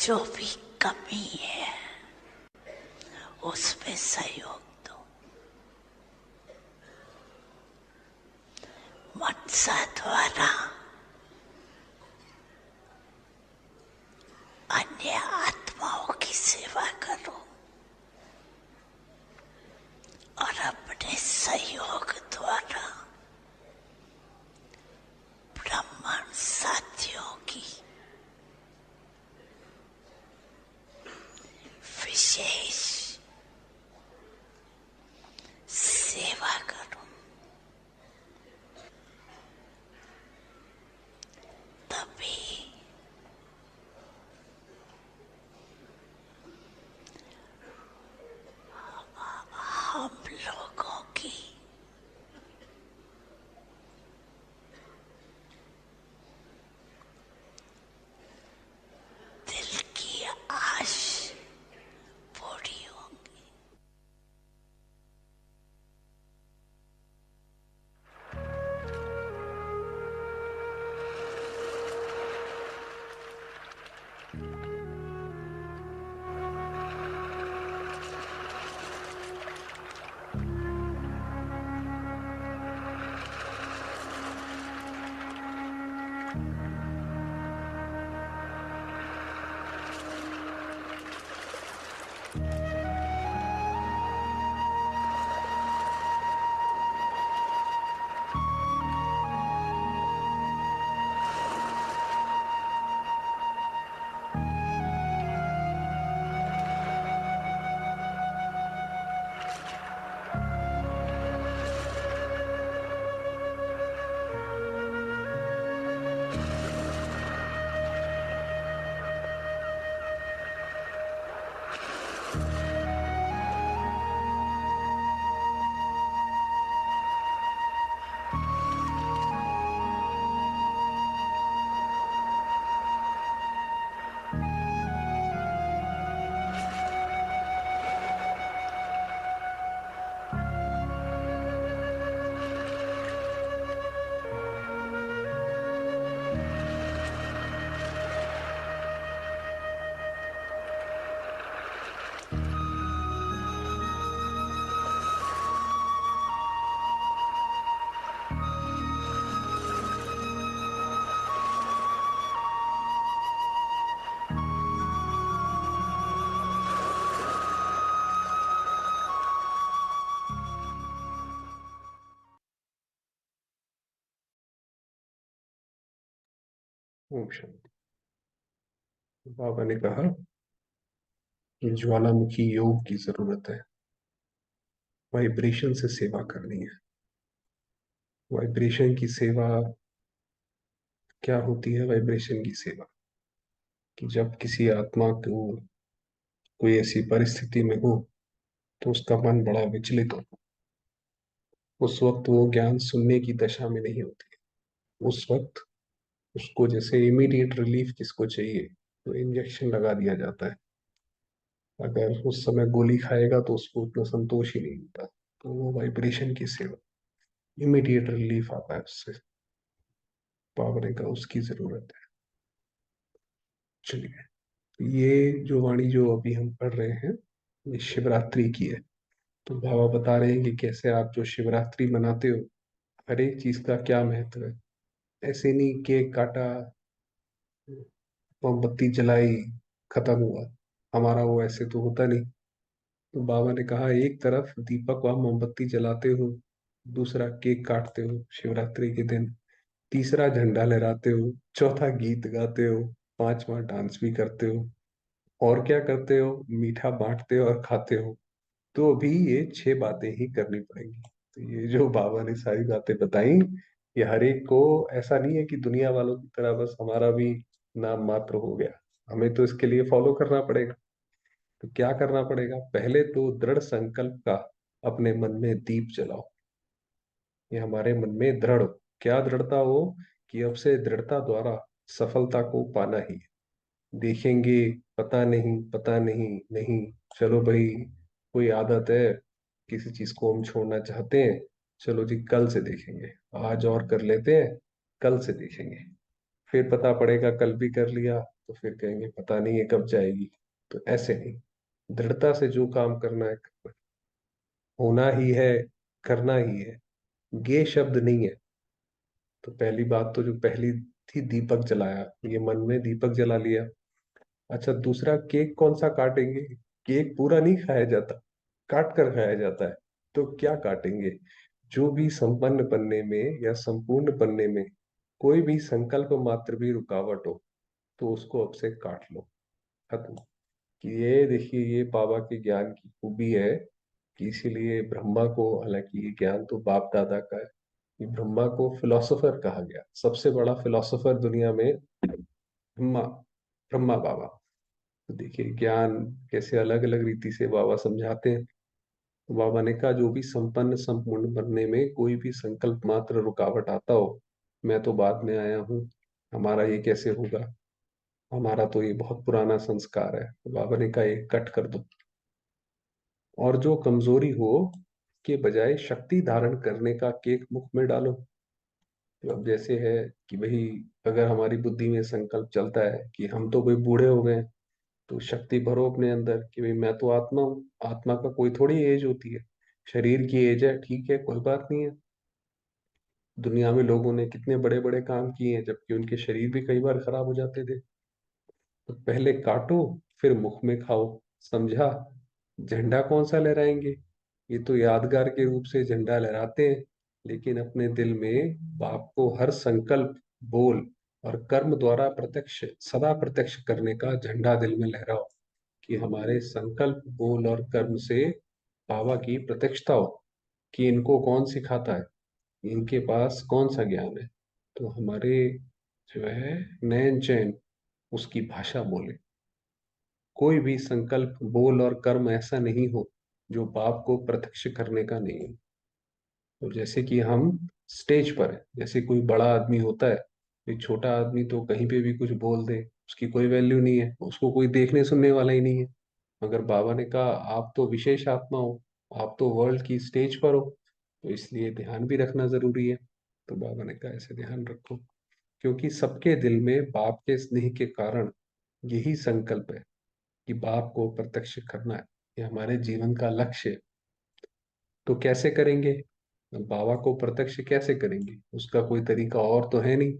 जो भी कमी है उसमें सहयोग दो। मनसा द्वारा अन्य आत्माओं की सेवा करो और अपने सहयोग द्वारा ब्राह्मण साथियों की विशेष सेवा करो। तभी हम लोगों की दिल की आश पूरी होंगी। ओम शांति। बाबा ने कहा कि ज्वालामुखी योग की जरूरत है। वाइब्रेशन से सेवा करनी है। वाइब्रेशन की सेवा क्या होती है? वाइब्रेशन की सेवा कि जब किसी आत्मा को कोई ऐसी परिस्थिति में हो तो उसका मन बड़ा विचलित हो, उस वक्त वो ज्ञान सुनने की दशा में नहीं होती। उस वक्त उसको जैसे इमीडिएट रिलीफ किसको चाहिए तो इंजेक्शन लगा दिया जाता है। अगर उस समय गोली खाएगा तो उसको उतना संतोष ही नहीं होता। तो वो वाइब्रेशन की सेवा, इमीडिएट रिलीफ आता है उससे। पावर का उसकी जरूरत है। चलिए, तो ये जो वाणी जो अभी हम पढ़ रहे हैं ये शिवरात्रि की है। तो बाबा बता रहे हैं कि कैसे आप जो शिवरात्रि मनाते हो, हर एक चीज का क्या महत्व है। ऐसे नहीं केक काटा, मोमबत्ती जलाई, खत्म हुआ। हमारा वो ऐसे तो होता नहीं। तो बाबा ने कहा एक तरफ दीपक व मोमबत्ती जलाते हो, दूसरा केक काटते हो शिवरात्रि के दिन, तीसरा झंडा लहराते हो, चौथा गीत गाते हो, पांचवा डांस भी करते हो, और क्या करते हो? मीठा बांटते हो और खाते हो। तो अभी ये 6 बातें ही करनी पड़ेंगी। तो ये जो बाबा ने सारी बातें बताई, ये हर एक को ऐसा नहीं है कि दुनिया वालों की तरह बस हमारा भी नाम मात्र हो गया। हमें तो इसके लिए फॉलो करना पड़ेगा। तो क्या करना पड़ेगा? पहले तो दृढ़ संकल्प का अपने मन में दीप जलाओ। ये हमारे मन में दृढ़ हो। क्या दृढ़ता हो? कि अब से दृढ़ता द्वारा सफलता को पाना ही है। देखेंगे, पता नहीं, पता नहीं, नहीं, चलो भाई, कोई आदत है, किसी चीज को हम छोड़ना चाहते हैं, चलो जी कल से देखेंगे, आज और कर लेते हैं, कल से देखेंगे। फिर पता पड़ेगा कल भी कर लिया, तो फिर कहेंगे पता नहीं ये कब जाएगी। तो ऐसे नहीं, दृढ़ता से जो काम करना है करना है। होना ही है, करना ही है, ये शब्द नहीं है। तो पहली बात तो जो पहली थी, दीपक जलाया, ये मन में दीपक जला लिया। अच्छा, दूसरा, केक कौन सा काटेंगे? केक पूरा नहीं खाया जाता, काट कर खाया जाता है। तो क्या काटेंगे? जो भी संपन्न बनने में या संपूर्ण बनने में कोई भी संकल्प मात्र भी रुकावट हो, तो उसको अब से काट लो, खत्म। कि ये देखिए, ये बाबा के ज्ञान की खूबी है कि इसीलिए ब्रह्मा को, हालांकि ये ज्ञान तो बाप दादा का है, कि ब्रह्मा को फिलोसोफर कहा गया, सबसे बड़ा फिलोसोफर दुनिया में ब्रह्मा, ब्रह्मा बाबा। तो देखिए ज्ञान कैसे अलग अलग रीति से बाबा समझाते हैं। तो बाबा ने कहा जो भी संपन्न संपूर्ण बनने में कोई भी संकल्प मात्र रुकावट आता हो, मैं तो बाद में आया हूँ, हमारा ये कैसे होगा, हमारा तो ये बहुत पुराना संस्कार है। तो बाबा ने कहा ये कट कर दो। और जो कमजोरी हो के बजाय शक्ति धारण करने का केक मुख में डालो। तो अब जैसे है कि भाई, अगर हमारी बुद्धि में संकल्प चलता है कि हम तो भाई बूढ़े हो गए, तो शक्ति भरो अपने अंदर कि भाई मैं तो आत्मा हूँ, आत्मा का कोई थोड़ी एज होती है, शरीर की एज है, ठीक है, कोई बात नहीं है। दुनिया में लोगों ने कितने बड़े बड़े काम किए हैं जबकि उनके शरीर भी कई बार खराब हो जाते थे। तो पहले काटो, फिर मुख में खाओ, समझा? झंडा कौन सा लहराएंगे? ये तो यादगार के रूप से झंडा लहराते हैं, लेकिन अपने दिल में बाप को हर संकल्प, बोल और कर्म द्वारा प्रत्यक्ष, सदा प्रत्यक्ष करने का झंडा दिल में लहराओ, कि हमारे संकल्प, बोल और कर्म से बाबा की प्रत्यक्षता हो, कि इनको कौन सिखाता है, इनके पास कौन सा ज्ञान है। तो हमारे जो है नयन चैन उसकी भाषा बोले। कोई भी संकल्प, बोल और कर्म ऐसा नहीं हो जो बाप को प्रत्यक्ष करने का नहीं हो। तो जैसे कि हम स्टेज पर है, जैसे कोई बड़ा आदमी होता है, एक छोटा आदमी तो कहीं पे भी कुछ बोल दे, उसकी कोई वैल्यू नहीं है, उसको कोई देखने सुनने वाला ही नहीं है। मगर बाबा ने कहा आप तो विशेष आत्मा हो, आप तो वर्ल्ड की स्टेज पर हो, तो इसलिए ध्यान भी रखना जरूरी है। तो बाबा ने कहा ऐसे ध्यान रखो, क्योंकि सबके दिल में बाप के स्नेह के कारण यही संकल्प है कि बाप को प्रत्यक्ष करना है, ये हमारे जीवन का लक्ष्य है। तो कैसे करेंगे? बाबा को प्रत्यक्ष कैसे करेंगे? उसका कोई तरीका और तो है नहीं।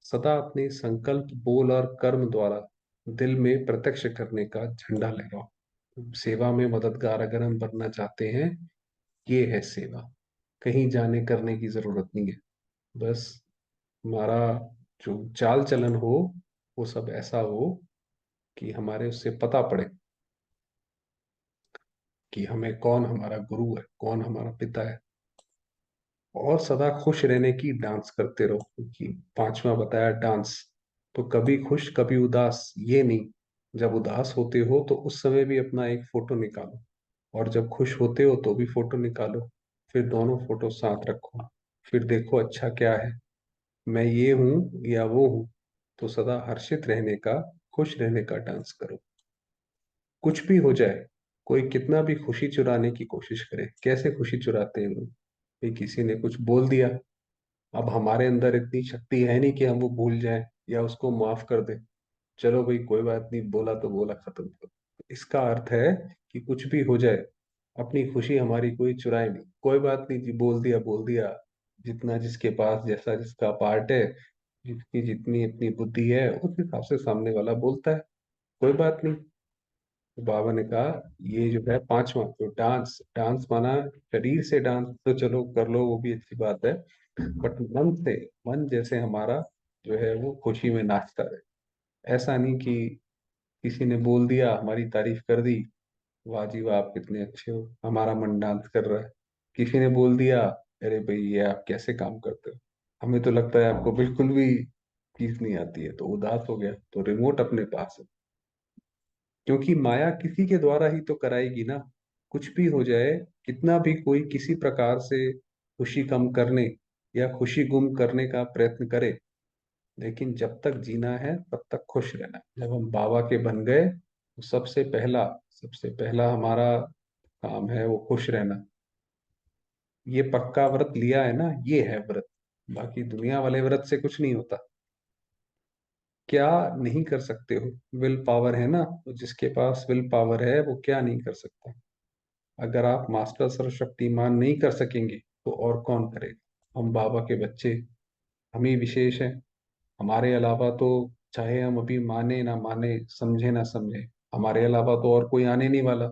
सदा अपने संकल्प, बोल और कर्म द्वारा दिल में प्रत्यक्ष करने का झंडा लहराओ। सेवा में मददगार अगर हम बनना चाहते हैं, ये है सेवा। कहीं जाने करने की जरूरत नहीं है। बस हमारा जो चाल चलन हो, वो सब ऐसा हो कि हमारे उससे पता पड़े कि हमें कौन हमारा गुरु है, कौन हमारा पिता है। और सदा खुश रहने की डांस करते रहो, क्योंकि पांचवा बताया डांस। तो कभी खुश कभी उदास ये नहीं, जब उदास होते हो तो उस समय भी अपना एक फोटो निकालो, और जब खुश होते हो तो भी फोटो निकालो, फिर दोनों फोटो साथ रखो, फिर देखो अच्छा क्या है, मैं ये हूं या वो हूं। तो सदा हर्षित रहने का, खुश रहने का डांस करो। कुछ भी हो जाए, कोई कितना भी खुशी चुराने की कोशिश करे, कैसे खुशी चुराते हैं लोग, भाई किसी ने कुछ बोल दिया, अब हमारे अंदर इतनी शक्ति है नहीं कि हम वो भूल जाएं या उसको माफ कर दें। चलो भाई कोई बात नहीं, बोला तो बोला, खत्म करो। इसका अर्थ है कि कुछ भी हो जाए, अपनी खुशी हमारी कोई चुराए नहीं, कोई बात नहीं जी, बोल दिया बोल दिया, जितना जिसके पास जैसा जिसका पार्ट है, जिसकी जितनी अपनी बुद्धि है उस हिसाब से सामने वाला बोलता है, कोई बात नहीं। तो बाबा ने कहा ये जो है पांचवा, तो डांस, डांस माना शरीर से डांस तो चलो कर लो, वो भी अच्छी बात है, बट मन से, मन जैसे हमारा जो है वो खुशी में नाचता रहे। ऐसा नहीं कि किसी ने बोल दिया, हमारी तारीफ कर दी, वाह जी वाह आप कितने अच्छे हो, हमारा मन डांस कर रहा है। किसी ने बोल दिया, अरे भाई ये आप कैसे काम करते हो, हमें तो लगता है आपको बिल्कुल भी चीज नहीं आती है, तो उदास हो गया। तो रिमोट अपने पास है, क्योंकि माया किसी के द्वारा ही तो कराएगी ना। कुछ भी हो जाए, कितना भी कोई किसी प्रकार से खुशी कम करने या खुशी गुम करने का प्रयत्न करे, लेकिन जब तक जीना है तब तक खुश रहना है। जब हम बाबा के बन गए तो सबसे पहला हमारा काम है वो खुश रहना। ये पक्का व्रत लिया है ना, ये है व्रत। बाकी दुनिया वाले व्रत से कुछ नहीं होता। क्या नहीं कर सकते हो? विल पावर है ना, तो जिसके पास विल पावर है वो क्या नहीं कर सकता? अगर आप मास्टर सर्वशक्तिमान नहीं कर सकेंगे तो और कौन करेगा? हम बाबा के बच्चे, हम ही विशेष हैं। हमारे अलावा तो, चाहे हम अभी माने ना माने, समझे ना समझे, हमारे अलावा तो और कोई आने नहीं वाला।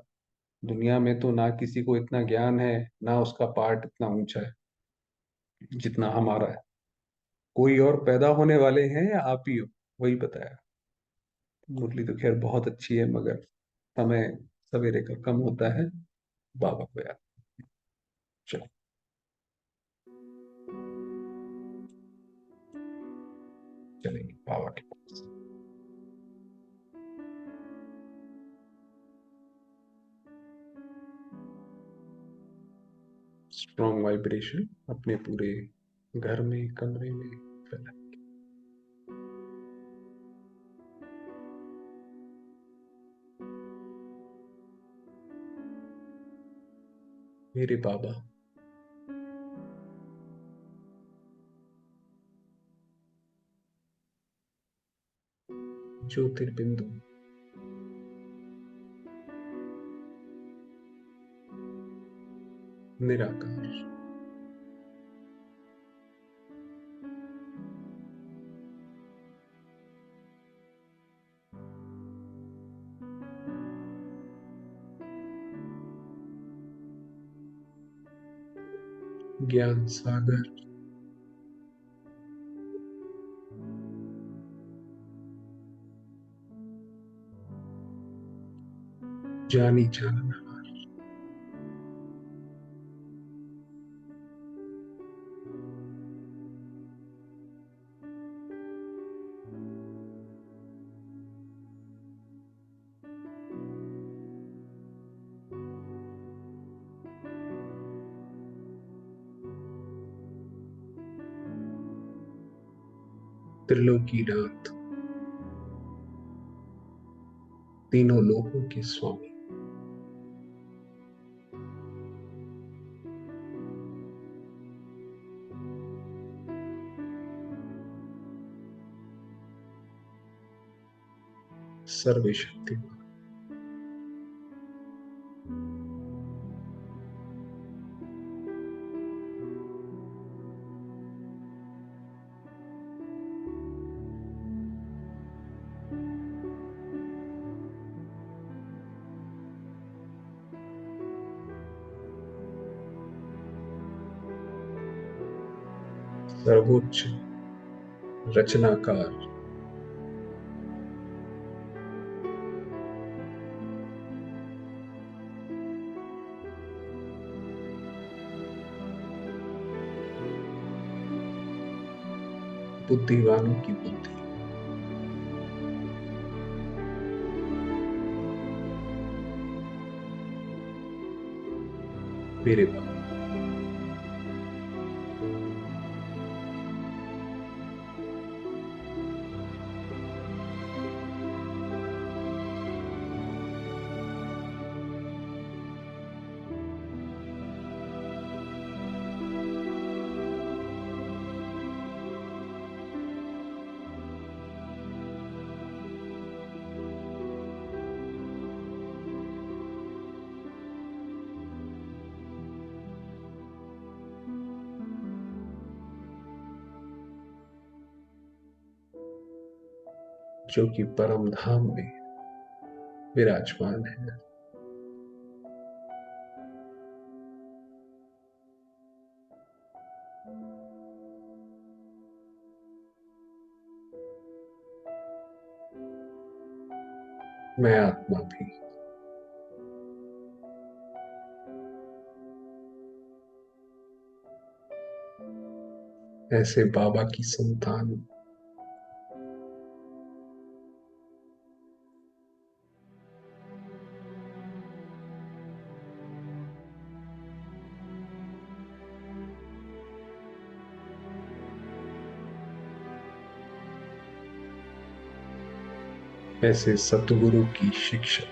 दुनिया में तो ना किसी को इतना ज्ञान है, ना उसका पार्ट इतना ऊंचा है जितना हमारा है। कोई और पैदा होने वाले हैं या आप ही हो? वही बताया। मुरली तो खैर बहुत अच्छी है, मगर समय सवेरे का कम होता है। बाबा को याद। चलो, चलेंगे बाबा के पास। स्ट्रॉन्ग वाइब्रेशन अपने पूरे घर में, कमरे में फैला। मेरे बाबा, ज्योतिर्बिंदु, निराकार, ज्ञान सागर, जानी जाना, त्रिलोकीनाथ, तीनों लोकों के स्वामी, सर्वशक्तिमान, सर्वोच्च रचनाकार, बुद्धिवानों की बुद्धि, मेरे बाबा। जो कि परम धाम में विराजमान है। मैं आत्मा भी ऐसे बाबा की संतान हूं। ऐसे सतगुरु की शिक्षा।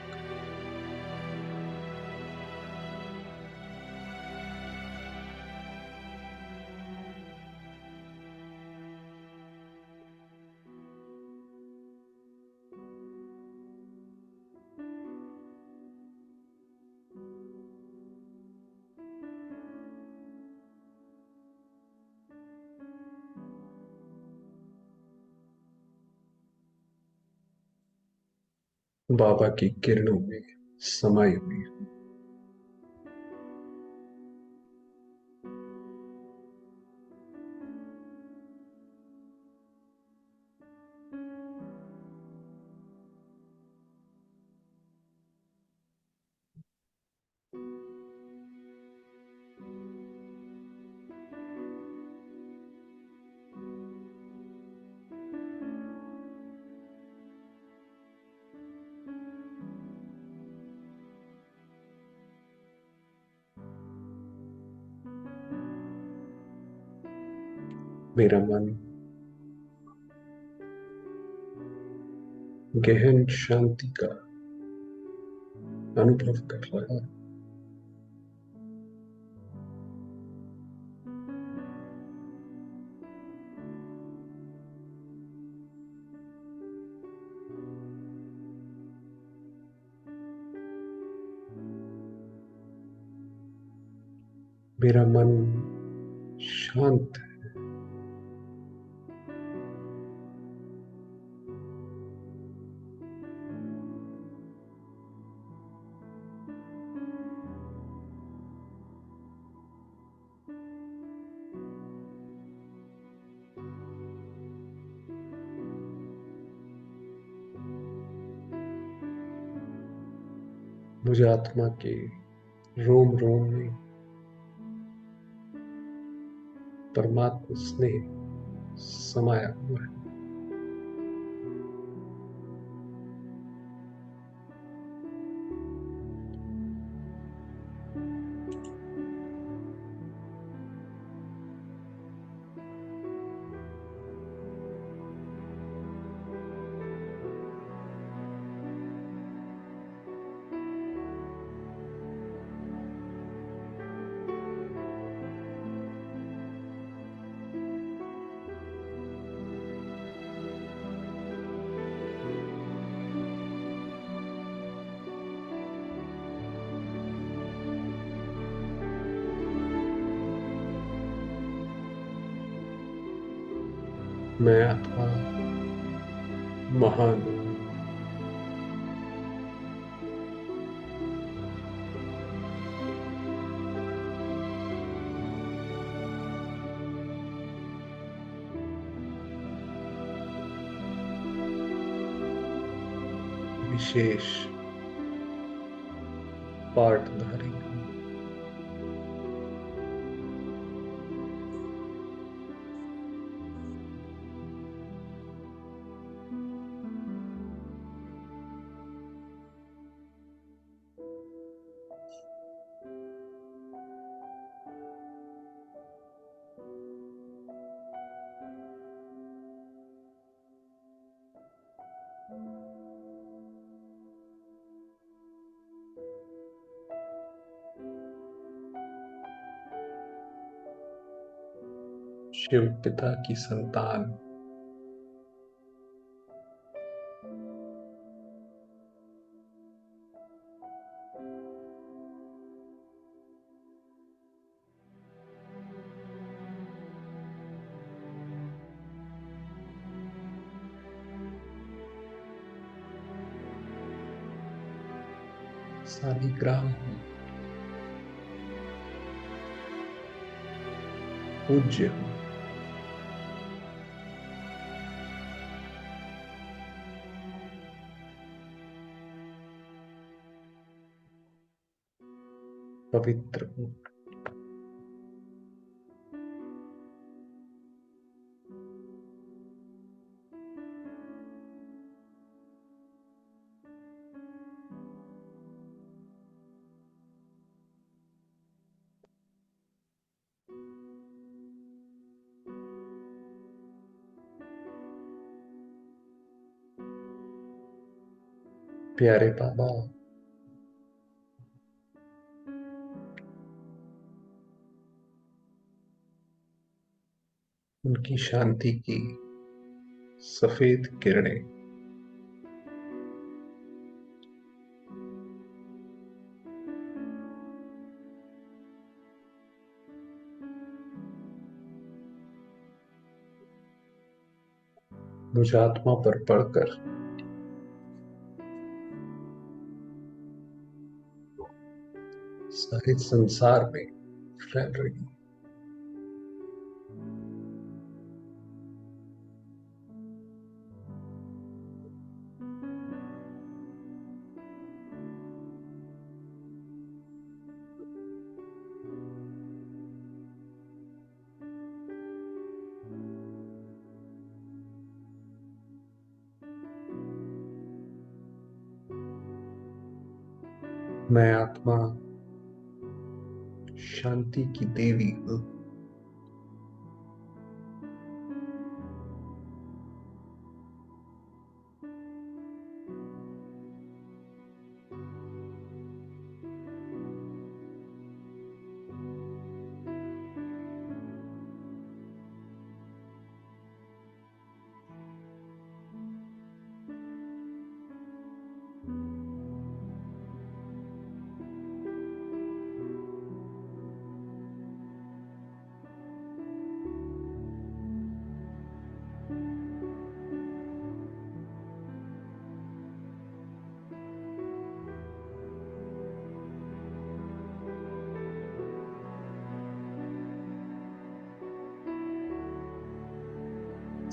बाबा की किरणों में समाई हुई। मेरा मन गहन शांति का अनुभव कर रहा है। मेरा मन शांत है। मुझे आत्मा के रोम रोम में परमात्मा स्नेह समाया हुआ है। मैं अथवा महान हूं। विशेष पार्टधारी हूं। शिव पिता की संतान। शालिग्राम हूं। पूज्य हूं। पवित्र हूं। प्यारे बाबा, उनकी शांति की सफेद किरणें मुझ आत्मा पर पड़कर सारे संसार में फैल रही है। मैं आत्मा शांति की देवी हूँ।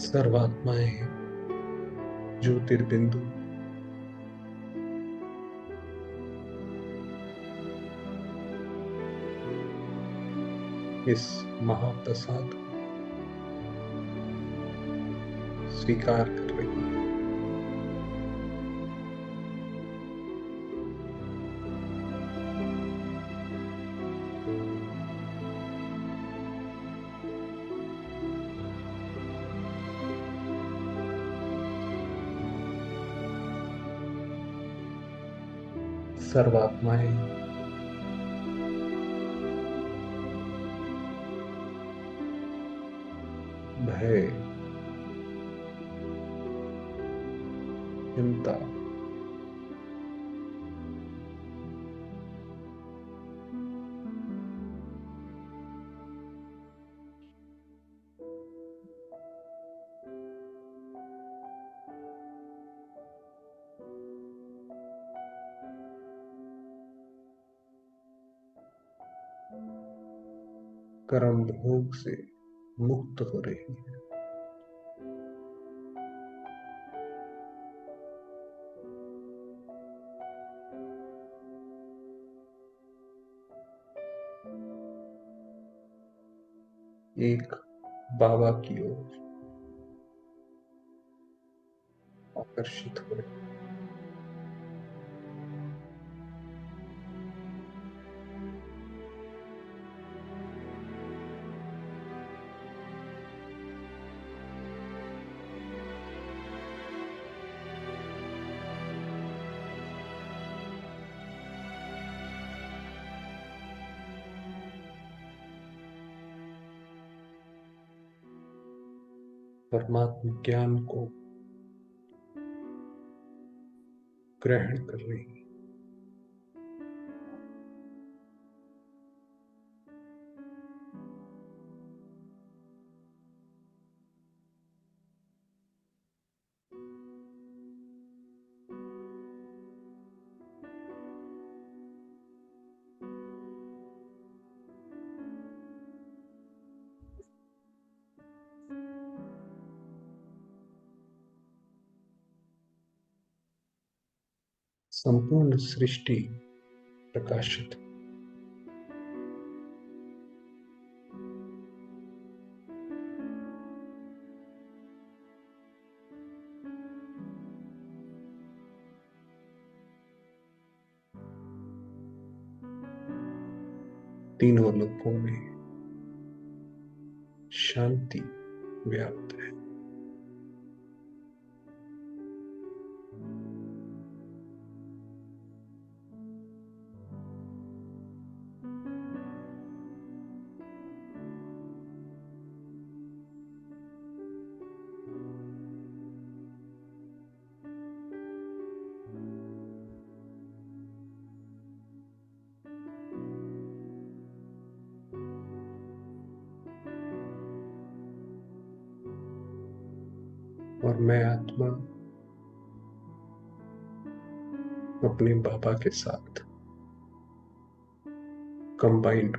सर्वात्माएं ज्योतिर्बिंदु इस महाप्रसाद को स्वीकार कर रही है। सर्वात्माएं भय, चिंता, कर्म भोग से मुक्त हो रही है। एक बाबा की ओर आकर्षित हो रही है। परमात्मा ज्ञान को ग्रहण कर रही है। संपूर्ण सृष्टि प्रकाशित, तीनों लोकों में शांति व्याप्त है। और मैं आत्मा अपने बाबा के साथ कंबाइंड।